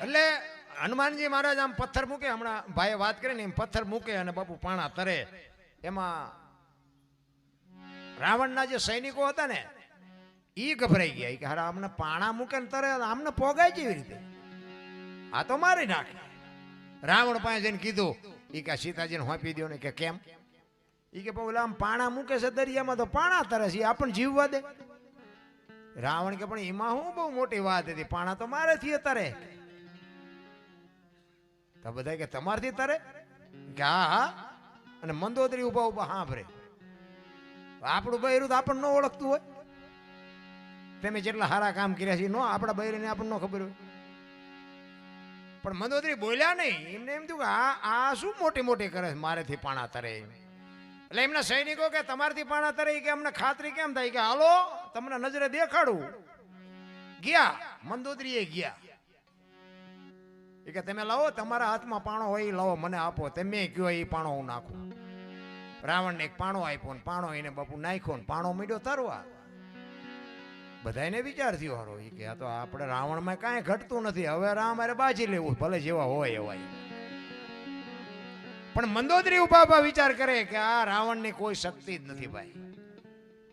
એટલે હનુમાનજી મહારાજ આમ પથ્થર મૂકે, હમણાં ભાઈએ વાત કરી ને એમ પથ્થર મૂકે અને બાપુ પાણા તરે. એમાં રાવણના જે સૈનિકો હતા ને એ ગભરાઈ ગયા કે હારા આમને પાણા મૂકે ને તરે, આમને પોગાય કેવી રીતે, આ તો મારી નાખે. રાવણ પાસે જઈને કીધું એ કે સીતાજીને હોંપી દો ને. કે કેમ? એ કે પેલા આમ પાણા મૂકે છે દરિયામાં તો પાણા તરે છે, આપણને જીવવા દે. રાવણ કે પણ એમાં શું બહુ મોટી વાત હતી, પાણા તો મારેથી તરે. તો બધા કે તમારથી તરે? કે હા હા. અને મંદોદરી ઉભા ઉભા હા ભરે. આપણું બૈરું તો આપણને ન ઓળખતું હોય, તમે જેટલા સારા કામ કર્યા છે નો આપણા બૈરીને આપણને ન ખબર હોય. પણ મંદોદરી બોલ્યા નહીં, એમને એમ થયું કે આ શું મોટી મોટી કરે છે, મારેથી પાણા તરે. એટલે એમના સૈનિકો કે તમારથી પાણા તરે કે અમને ખાતરી કેમ થાય? કે હાલો તમને નજરે દેખાડું. ગયા મંદોદરીએ ગયા. એ કે તમે લાવો, તમારા હાથમાં પાણો હોય એ લાવો, મને આપો, તમે કયો એ પાણો હું નાખું. રાવણને એક પાણો આપ્યો ને પાણો એને બાપુ નાખ્યો ને પાણો મીડ્યો તરવા. બધાને વિચાર થયો હારો કે આ તો આપણે રાવણમાં કાંઈ ઘટતું નથી, હવે રામ અરે બાજી લેવું, ભલે જેવા હોય એવા. પણ મંદોદરી ઉભા ઉભા વિચાર કરે કે આ રાવણની કોઈ શક્તિ જ નથી ભાઈ,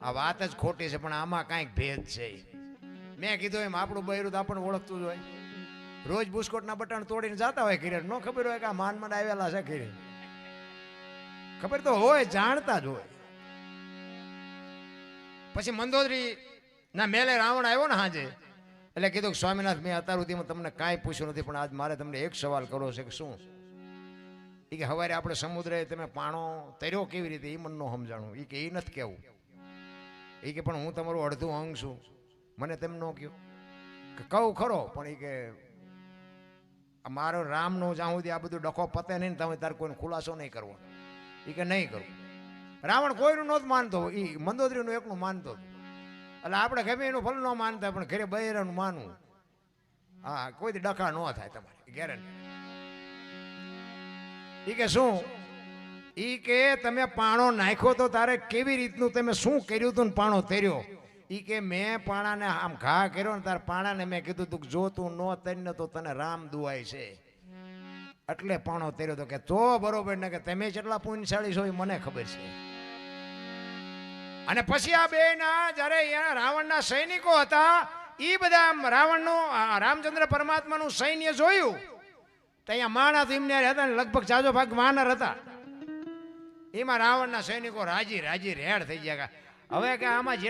આ વાત જ ખોટી છે, પણ આમાં કાંઈક ભેદ છે. મેં કીધું એમ આપણું બૈરું તો આપણને ઓળખતું જ હોય. રોજ બુસ્કોટના બટન તોડીને જતા હોય ઘરે, ન ખબર હોય કે આ માનમાં આવેલા છે ઘરે. ખબર તો હોય, જાણતા જ હોય. પછી મંદોદરી ના મેલે રાવણ આવ્યો ને હાજે, એટલે કીધું કે સ્વામિનાથ મેં અત્યાર સુધીમાં તમને કાંઈ પૂછ્યું નથી, પણ આજ મારે તમને એક સવાલ કરવો છે. કે શું? એ કે સવારે આપણે સમુદ્રે તમે પાણો તર્યો કેવી રીતે, એ મને ન સમજાણું. એ કે એ નથી કેવું. એ કે પણ હું તમારું અડધું અંગ છું, મને તેમ ન કહ્યું. કે કહું ખરો, પણ એ કે મારો રામનો જ્યાં સુધી આ બધું ડખો પતે નહીં તમે તારે કોઈને ખુલાસો નહીં કરવો. એ કે નહીં કરું. રાવણ કોઈનું નહોતું માનતો, એ મંદોદરીનું એકનું માનતો. એટલે આપણે ગમે એનું ફલ ન માનતા, પણ ઘરે બૈરાનું માનવું. હા, કોઈ ડખા ન થાય તમારે ગેરંટી. એ કે શું? એ કે તમે પાણો નાખ્યો તો તારે કેવી રીતનું તમે શું કર્યું હતું ને પાણો તર્યો? એ કે મેં પાણાને આમ ઘા કર્યો ને તાર પાણાને મેં કીધું તું જો તું ન તરીને તો તને રામ દુઆય છે, એટલે પાણો તર્યો તો. કે તો બરોબર ને, કે તમે જેટલા પુણ્યશાળી છો એ મને ખબર છે. અને પછી આ બે ના જયારે રાવણના સૈનિકો હતા એ બધા રાવણનું રામચંદ્ર પરમાત્માનું સૈન્ય જોયું તો અહીંયા માણસ એમને હતા ને લગભગ જાજો ભાગ વાનર હતા. એમાં રાવણના સૈનિકો રાજી રાજી રેડ થઈ ગયા. હવે કે આમાં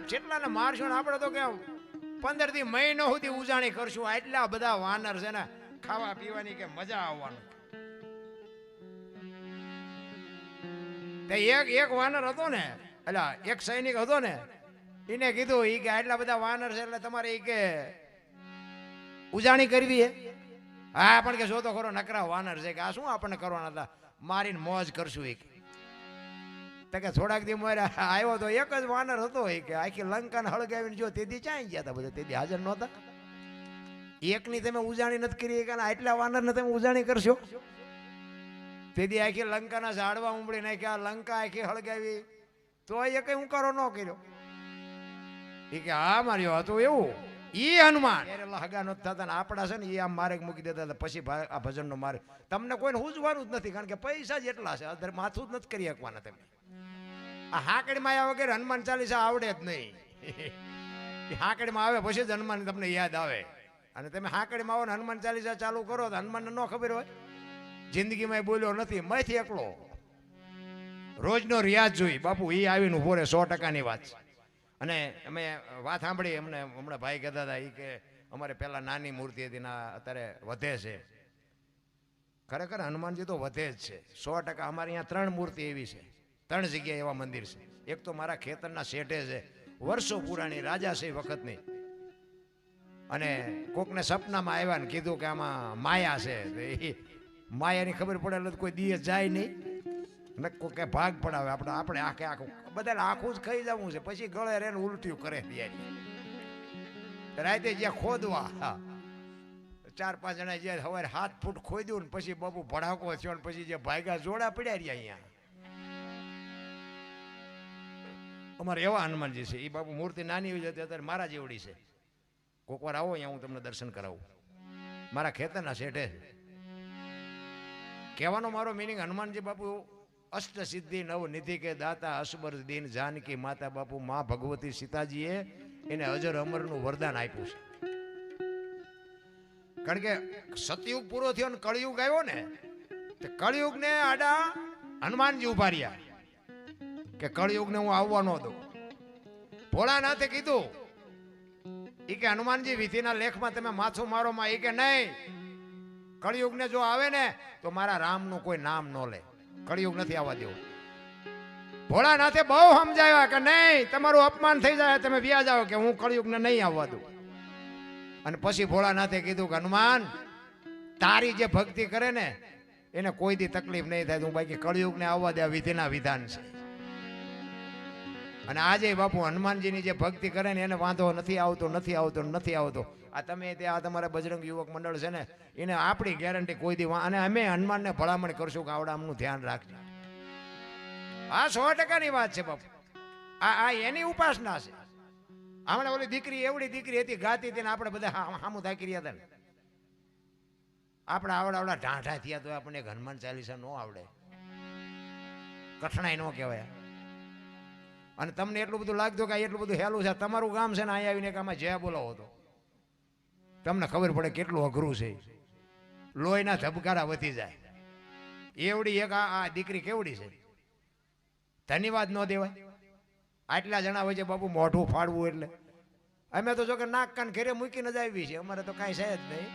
જેટલાને મારશું ને આપણે તો કે 15 થી મહિનો સુધી ઉજાણી કરશું, આટલા બધા વાનર છે ને, ખાવા પીવાની કે મજા આવવાનું. એક વાનર હતો ને, એટલે એક સૈનિક હતો ને, એને કીધું ઈ કે આટલા બધા વાનર છે એટલે તમારે ઈ કે ઉજાણી કરવી હે? હા, પણ કે જો તો ખરો નકરા વાનર છે, કે આ શું આપણને કરવાના હતા, મારીને મોજ કરશું. એક કે થોડાક દી મોર આવ્યો તો એક જ વાનર હતો, કે આખી લંકાને હળગાવીને જો તેથી ચાઈ ગયા હતા બધા, તેથી હાજર નહોતા. એકની તમે ઉજાણી નથી કરી, કે આટલા વાનરને તમે ઉજાણી કરશો? તેથી આખી લંકાના ઝાડવા ઉંબળી નાખ્યા, લંકા આખી હળગાવી, તો એ કઈ ઉકારો ન કર્યો. એ કે હા માર્યો હતો એવું. ઈ હનુમાન હગા નથી થતા ને આપડા છે ને એ આમ મારે મૂકી દેતા હતા. પછી આ ભજનનો મારે તમને કોઈને હુજવાનું જ નથી, કારણ કે પૈસા જ એટલા છે, અધર માથું જ નથી કરી શકવાના તમે. આ હાકડીમાં આવ્યા વગેરે હનુમાન ચાલીસા આવડે જ નહીં. હાકડીમાં આવે પછી જ હનુમાન તમને યાદ આવે. અને તમે હાકડીમાં આવો ને હનુમાન ચાલીસા ચાલુ કરો તો હનુમાનને ન ખબર હોય, જિંદગીમાં બોલ્યો નથી, મયથી એકલો. રોજનો રિયાઝ જોઈ બાપુ એ આવીને ઉભો રહે, 100%ની વાત છે. અને અમે વાત સાંભળી, અમને હમણાં ભાઈ કહેતા હતા એ કે અમારે પહેલા નાની મૂર્તિ હતી ને અત્યારે વધે છે. ખરેખર હનુમાનજી તો વધે જ છે 100%. અમારે અહીંયા 3 મૂર્તિ એવી છે, 3 જગ્યાએ એવા મંદિર છે. એક તો મારા ખેતરના શેઠે છે, વર્ષો પુરાણી રાજાશાહી વખતની. અને કોકને સપનામાં આવ્યા ને કીધું કે આમાં માયા છે, એ માયાની ખબર પડે એટલે કોઈ દિવસ જાય નહીં, કોઈ ભાગ પડાવે. આપણે આખે આખું બધાને આખું જ ખાઈ જવું છે, પછી ગળે રેને ઉલટ્યું કરે. રાતે જ્યાં ખોદવા 4-5 જણા જે સવારે 7 ફૂટ ખોદ્યું ને પછી બાપુ ભડાકો થયો ને પછી જે ભાગ્યા જોડા પડ્યા રહ્યા અહીંયા. અમારે એવા હનુમાનજી છે. એ બાપુ મૂર્તિ નાની હોય છે, અત્યારે મારા જેવડી છે. કોક વાર આવો અહીંયા હું તમને દર્શન કરાવું. મારા ખેતરના શેઠે છે. કહેવાનો મારો મિનિંગ હનુમાનજી બાપુ અષ્ટ સિદ્ધિ નવ નિધિ કે દાતા અસબર દીન જાનકી માતા બાપુ માં ભગવતી સીતાજીએ એને અજર અમરનું વરદાન આપ્યું છે. કારણ કે સતયુગ પૂરો થયો ને કળિયુગ આવ્યો ને, તો કળિયુગ ને આડા હનુમાનજી ઉભા રહ્યા કે કળિયુગ ને હું આવવા ન દઉં. ભોળાનાથે કીધું ઈ કે હનુમાનજી વિધિના લેખમાં તમે માથું મારો માં, ઈ કે નહીં, કળિયુગ ને જો આવે ને તો મારા રામનું કોઈ નામ ન લે, કળિયુગ નથી આવવા દેવું. ભોળાનાથે બહુ સમજાવ્યા કે નહીં, તમારું અપમાન થઈ જાય, તમે વ્યા જાઓ, કે હું કળિયુગ ને નહીં આવવા દઉં. અને પછી ભોળાનાથે કીધું કે હનુમાન, તારી જે ભક્તિ કરે ને એને કોઈ દી તકલીફ નહીં થાય, હું બાકી કળિયુગ ને આવવા દે, વિધિના વિધાન છે. અને આજે બાપુ હનુમાનજીની જે ભક્તિ કરે ને એને વાંધો નથી આવતો, નથી આવતો, નથી આવતો. આ તમે ત્યાં તમારા બજરંગ યુવક મંડળ છે ને, એને આપણી ગેરંટી કોઈ દી, અને અમે હનુમાનને ભલામણ કરશું કે આવડામનું ધ્યાન રાખજો. આ 100%ની વાત છે બાપુ. આ એની ઉપાસના છે. હમણાં ઓલી દીકરી, એવડી દીકરી હતી, ગાતી હતી ને આપણે બધા સામું થાકી રહ્યા હતા ને. આપણે આવડા ઢાંઢા થયા તો આપણને એક હનુમાન ચાલીસા ન આવડે, કઠણાઈ ન કહેવાય. અને તમને એટલું બધું લાગતું કે એટલું બધું હેલું છે, તમારું ગામ છે ને, અહીંયા આવીને કે આમાં જયા બોલાવો તો તમને ખબર પડે કેટલું અઘરું છે. લોહીના ધબકારા વધી જાય. એવડી એક આ દીકરી કેવડી છે, ધન્યવાદ ન દેવાય. આટલા જણા હોય છે બાપુ, મોઢું ફાડવું એટલે. અમે તો જો કે નાક કાન ઘેરે મૂકીને જ આવી છે, અમારે તો કાંઈ છે જ નહીં.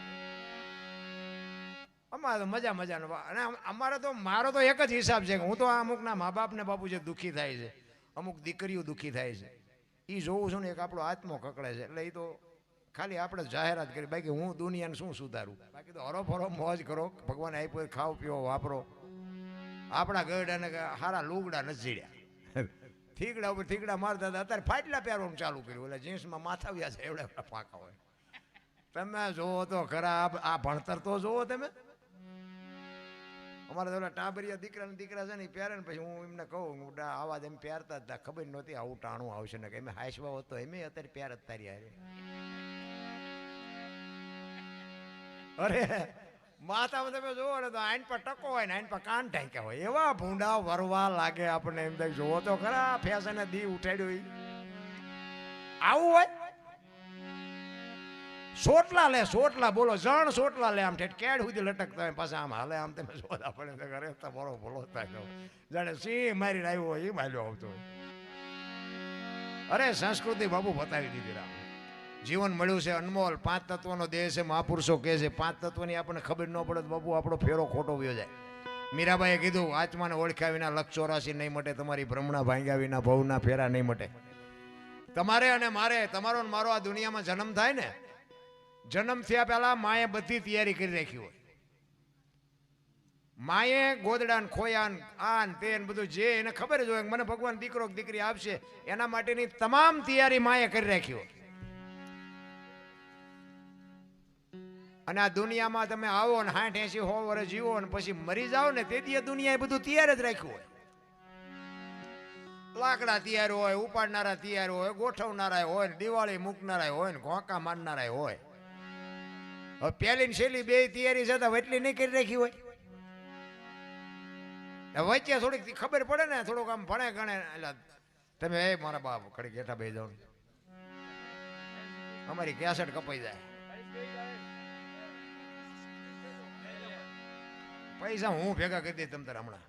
અમારે તો મજાનો. અને અમારે તો, મારો તો એક જ હિસાબ છે કે હું તો અમુકના મા બાપને બાપુ જે દુઃખી થાય છે, અમુક દીકરીઓ દુઃખી થાય છે, એ જોઉં છું ને, એક આપણો આત્મો કકડે છે. એટલે એ તો ખાલી આપણે જાહેરાત કરી, બાકી હું દુનિયાને શું સુધારું? બાકી તો હરો ફરો મોજ કરો, ભગવાને આપ્યો, ખાઓ પીવો વાપરો. આપણા ગઢ અને સારા લુગડા નથી જીડ્યા, થીગડા ઉપર થીગડા મારતા હતા, અત્યારે ફાટલા પહેરવાનું ચાલુ કર્યું. એટલે જીન્સમાં માથા વ્યા છે એવડા પાકા હોય. તમે જોવો તો ખરા, આ ભણતર તો જોવો તમે. અમારે તો ટાબરિયા દીકરા છે ને, એ પહેરે ને પછી હું એમને કહું, આવાજ એમ પહેરતા હતા, ખબર નહોતી આવું ટાણું આવશે ને, કે એમ હાઈસવા હોત તો એમ અત્યારે પહેર જ તારી હારે. અરે માથામાં તમે જોવો ને તો આઈન પર ટકો હોય ને, આઈન પર કાન ઢાંક્યા હોય, એવા ભૂંડા વરવા લાગે આપણને. એમ થાય જોવો તો ખરા, ફેશને દી ઉઠાડ્યું આવું હોય. સોટલા લે, સોટલા બોલો, જણ સોટલા લે, આમ ઠેઠ કેડ સુધી લટકતા હોય, પાછા આમ હાલે, આમ તમે જોતા પડે ઘરે તમારો બોલો થાય, જાણે સિંહ મારીને આવ્યો હોય એ માર્યો આવતો હોય. અરે સંસ્કૃતિ બાપુ બતાવી દીધી રામ. જીવન મળ્યું છે અનમોલ, 5 તત્વનો દેહ છે, મહાપુરુષો કહે છે 5 તત્વની આપણને ખબર ન પડે તો બાપુ આપણો ફેરો ખોટો વયો જાય. મીરાબાઈએ કીધું, આત્માને ઓળખ્યા વિના લક્ષ 84 નહીં મટે, તમારી ભ્રમણા ભાંગ્યા વિના ભવના ફેરા નહીં મટે. તમારે અને મારે, તમારો ને મારો આ દુનિયામાં જન્મ થાય ને, જન્મ થયા પહેલા માએ બધી તૈયારી કરી રાખી હોય. માએ ગોદડા ને ખોયા ને આ ને તે બધું જે એને ખબર જ હોય મને ભગવાન દીકરો દીકરી આપશે, એના માટેની તમામ તૈયારી માએ કરી રાખી હોય. અને આ દુનિયામાં તમે આવો ને 60 80 100 વર્ષ જીવો ને પછી મરી જાઓ ને, તેથી દુનિયાએ બધું તૈયાર જ રાખ્યું હોય. લાકડા તૈયાર હોય, ઉપાડનારા તૈયાર હોય, ગોઠવનારા હોય, દિવાળી મૂકનારા હોય ને ઘોંકા મારનારા હોય. હવે પહેલી ને છેલ્લી બે તૈયારી જતા એટલી નહીં કરી રાખી હોય. વચ્ચે થોડીક ખબર પડે ને, થોડુંક આમ ભણે ગણે, એટલે તમે એ મારા બાપ કડી ગેઠા બે જાઓ, અમારી કેસેટ કપાઈ જાય, પૈસા હું ભેગા કરી દઈ તમ તાર હમણાં.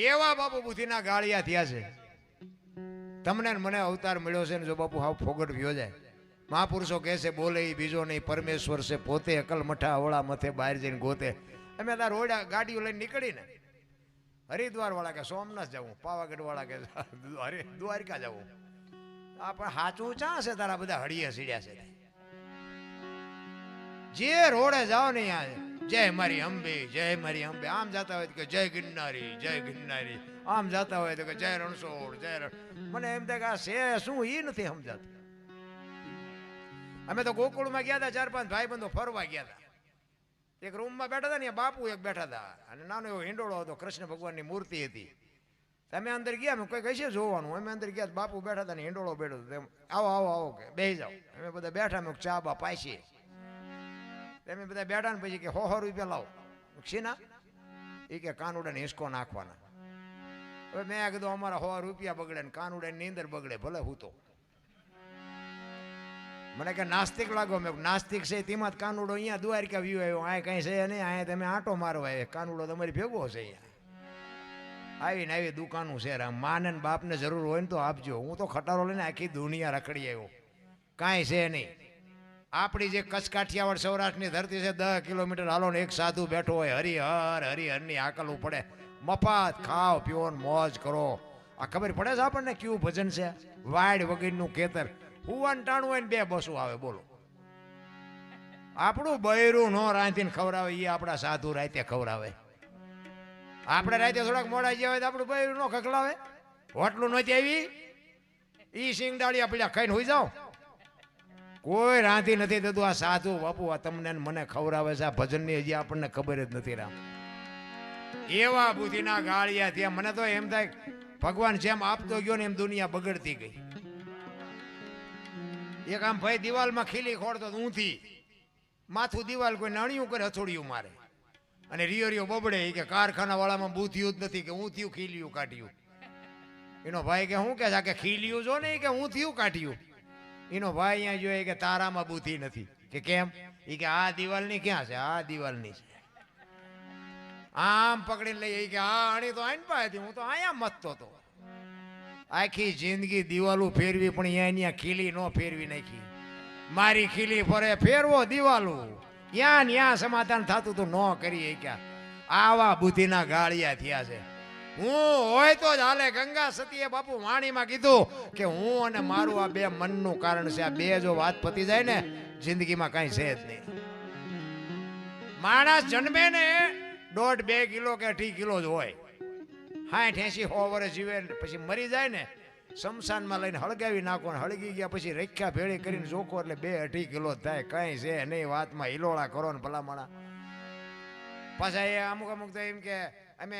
એવા બાપુ બુદ્ધિના ગાળિયા થયા છે. તમને મને અવતાર મળ્યો છે ને, જો બાપુ હાવ ફોગટ વ્યો જાય. મહાપુરુષો કહે છે, બોલે એ બીજો નહીં, પરમેશ્વર છે પોતે, અકલ મઠા અવળા મથે બહાર જઈને ગોતે. અમે તાર રોડા ગાડીઓ લઈને નીકળીને, હરિદ્વાર વાળા કે સોમનાથ જવું, પાવાગઢ વાળા કે દ્વારિકા જવું. આ પણ સાચું ચા છે, તારા બધા હળિયા સીડ્યા છે. જે રોડે જાઓ ને જય મારી અંબે, જય મારી અંબે. આમ જતા હોય તો કે જય ગિરનારી, જય ગિરનારી. આમ જતા હોય તો કે જય રણછોડ, જય મને એમ થાય કે આ છે શું એ નથી સમજાતું. અમે તો ગોકુળમાં ગયા હતા, 4 5 ભાઈબંધો ફરવા ગયા હતા. એક રૂમમાં બેઠા હતા ને, બાપુ એક બેઠા હતા, અને નાનો એવો હિંડોળો હતો, કૃષ્ણ ભગવાનની મૂર્તિ હતી. તમે અંદર ગયા મેં કોઈ કહીશે જોવાનું. અમે અંદર ગયા બાપુ બેઠા હતા ને હિંડોળો બેઠો હતો. આવો આવો આવો કે બેસી જાઓ. અમે બધા બેઠા મેં ચા બા પાઈશીએ. તમે બધા બેઠા ને પછી કે 100 રૂપિયા લાવો. શીના? એ કે કાનુડાને હિંચકો નાખવાના. હવે મેં કીધું અમારા 100 રૂપિયા બગડે ને કાનુડાની નીંદર બગડે ભલે હું તો. મને કે નાસ્તિક લાગો. મેં નાસ્તિક છે તેમાં જ કાનુડો અહીંયા દ્વારકા વ્યૂ આવ્યો. આ કઈ છે નહીં, અહીંયા તમે આંટો મારવા આવે. કાનુડો તમારી ભેગો છે અહીંયા. આવીને આવી દુકાનું છે. માને ને બાપને જરૂર હોય ને તો આપજો. હું તો ખટારો લઈને આખી દુનિયા રખડી આવ્યો. કાંઈ છે નહીં. આપણી જે કચ્છ કાઠિયાવાડ સૌરાષ્ટ્રની ધરતી છે 10 કિલોમીટર હાલો ને એક સાધુ બેઠો હોય. હરિહરની આકલવું પડે. મફત ખાઓ પીઓ મોજ કરો. આ ખબર પડે છે આપણને કેવું ભજન છે? વાડ વગરનું ખેતર હુવાન ટાણું હોય ને 2 બસો આવે. બોલો આપણું બૈરું નો રાંધીને ખવડાવે એ આપણા સાધુ રાતે ખવડાવે. આપણે રાતે થોડાક મોડા ગયા હોય તો આપણું બૈરું નો ખખલાવે. હોટલું નહોતી આવી ઈ સિંગડાળિયા પીડા ખાઈને હોઈ જાઓ. કોઈ રાંધી નથી દેતું. આ સાધુ બાપુ આ તમને મને ખવડાવે છે. આ ભજનની હજી આપણને ખબર જ નથી. રામ એવા બુદ્ધિના ગાળિયા ત્યાં. મને તો એમ થાય ભગવાન જેમ આપતો ગયો ને એમ દુનિયા બગડતી ગઈ. એક આમ ભાઈ દિવાલમાં ખીલી ખોડતો ઊંથી માથું દિવાલ કોઈ નાણિયું કરે હથોડિયું મારે અને રિયો બબડે કે કારખાના વાળામાં બુથિયું જ નથી કે ઊંથિયું ખીલિયું કાઢ્યું. એનો ભાઈ કે શું કે છે કે ખીલિયું જો ને કે ઊંથિયું કાઢ્યું. એનો ભાઈ અહીંયા જોઈએ કે તારામાં બુદ્ધિ નથી. કે કેમ? એ કે આ દિવાલની ક્યાં છે? આ દિવાલની છે. આમ પકડીને લઈ કે આ આણી તો આઈને પાસેથી હું તો અહીંયા મથતો હતો. આખી જિંદગી દિવાલું ફેરવી પણ અહીંયા ખીલી નો ફેરવી નાખી. મારી ખીલી ફરે ફેરવો દિવાલું. ત્યાં સમાધાન થતું તું ન કરી ક્યાં. આવા બુદ્ધિના ગાળિયા થયા છે. હું હોય તો જ હાલે. ગંગા સતીએ બાપુ વાણીમાં કીધું કે હું અને મારું આ 2 મનનું કારણ છે. આ 2 જો વાત પતી જાય ને જિંદગીમાં કાંઈ છે જ નહીં. માણસ જન્મે ને 1.5-2 કિલો કે 2 કિલો જ હોય. 60-80-100 વર્ષ જીવે પછી મરી જાય ને શમશાનમાં લઈને હળગાવી નાખો. હળગી ગયા પછી રેખ્યા ભેળી કરીને જોખો એટલે 2-2.5 કિલો થાય. કઈ છે નહીં. વાતમાં હિલોળા કરો ને ભલામણા. પાછા એ અમુક તો એમ કે અમે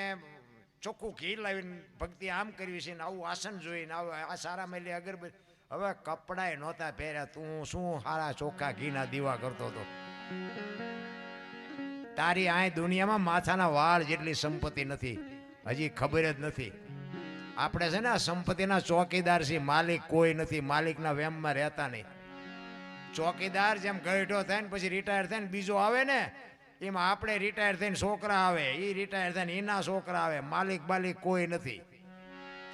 ચોખ્ખું ઘી લાવીને ભક્તિ આમ કરવી છે ને આવું આસન જોઈને આ સારા મેલી અગરબત્તી. હવે કપડાય નહોતા પહેર્યા. તું શું સારા ચોખ્ખા ઘીના દીવા કરતો હતો? તારી આ દુનિયામાં માથાના વાળ જેટલી સંપત્તિ નથી. હજી ખબર જ નથી. આપણે છે ને આ સંપત્તિના ચોકીદાર છીએ. માલિક કોઈ નથી. માલિકના વેમમાં રહેતા નહીં. ચોકીદાર જેમ ગઈઢો થાય ને પછી રિટાયર થાય ને બીજો આવે ને એમાં આપણે રિટાયર થઈને છોકરા આવે. એ રિટાયર થઈને એના છોકરા આવે. માલિક બાલિક કોઈ નથી.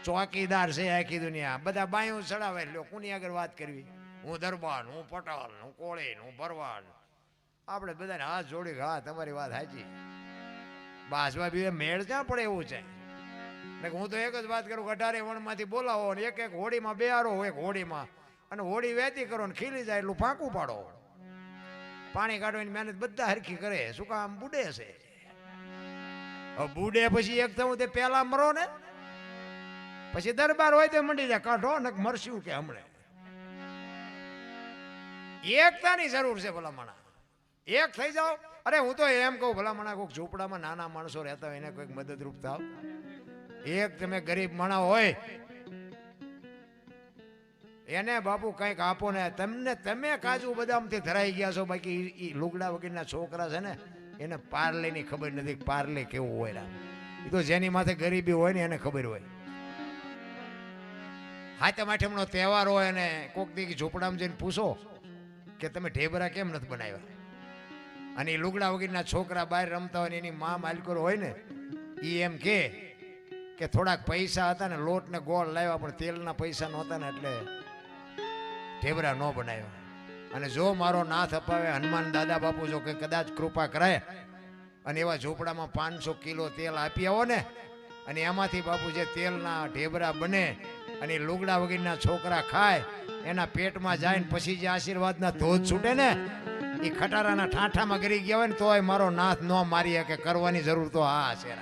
ચોકીદાર છે આખી દુનિયા. બધા બાયું ચડાવે. લ્યો કોની આગળ વાત કરવી? હું દરબાર, હું પટાલ, હું કોળીન, હું ભરવાડ. આપણે બધાને હાથ જોડી. હા તમારી વાત સાચી. બાસવા બી મેળ ક્યાં પડે એવું છે. હું તો એક જ વાત કરું. 18 વણમાંથી બોલાવો ને એક હોડીમાં બેહારો એક હોડીમાં અને હોડી વહેતી કરો ને ખીલી જાય એટલું ફાંકું પાડો. પાણી કાઢવાની મહેનત બધા હરખી કરે. શું કામ? બુડે છે. બુડે પછી એક થવું તે પેલા મરો ને પછી દરબાર હોય તો મંડી જાય કાઢો ને મરશું કે હમણે. એકતાની જરૂર છે ભલામણા. એક થઈ જાઓ. અરે હું તો એમ કહું ભલામણા કોઈક ઝૂંપડામાં નાના માણસો રહેતા હોય એને કોઈક મદદરૂપ થાવ. એક તમે ગરીબ માણસ હોય એને બાપુ કંઈક આપો ને. તમે કાજુ બદામથી ધરાઈ ગયા છો. બાકી એ લુગડા વગરના છોકરા છે ને એને પાર્લેની ખબર નથી. પાર્લે કેવું હોય. એ તો જેની માથે ગરીબી હોય ને એને ખબર હોય. હાથમ આઠમનો તહેવાર હોય અને કોક દી ઝૂંપડામાં જઈને પૂછો કે તમે ઢેબરા કેમ નથી બનાવ્યા? અને એ લુગડા વગરના છોકરા બહાર રમતા હોય ને એની મા માલિકો હોય ને એ એમ કે થોડાક પૈસા હતા ને લોટ ને ગોળ લાવ્યા પણ તેલના પૈસા નહોતા ને એટલે ઢેબરા ન બનાવ્યા. અને જો મારો નાથ અપાવે હનુમાન દાદા બાપુ જો કે કદાચ કૃપા કરાય અને એવા ઝૂંપડામાં 500 કિલો તેલ આપી આવો ને અને એમાંથી બાપુ જે તેલના ઢેબરા બને અને લુગડા વગરના છોકરા ખાય એના પેટમાં જાય ને પછી જે આશીર્વાદના ધોધ છૂટે ને એ ખટારાના ઠાઠામાં ગરી ગયા હોય ને તોય મારો નાથ ન મારી કે કરવાની જરૂર તો આ છે.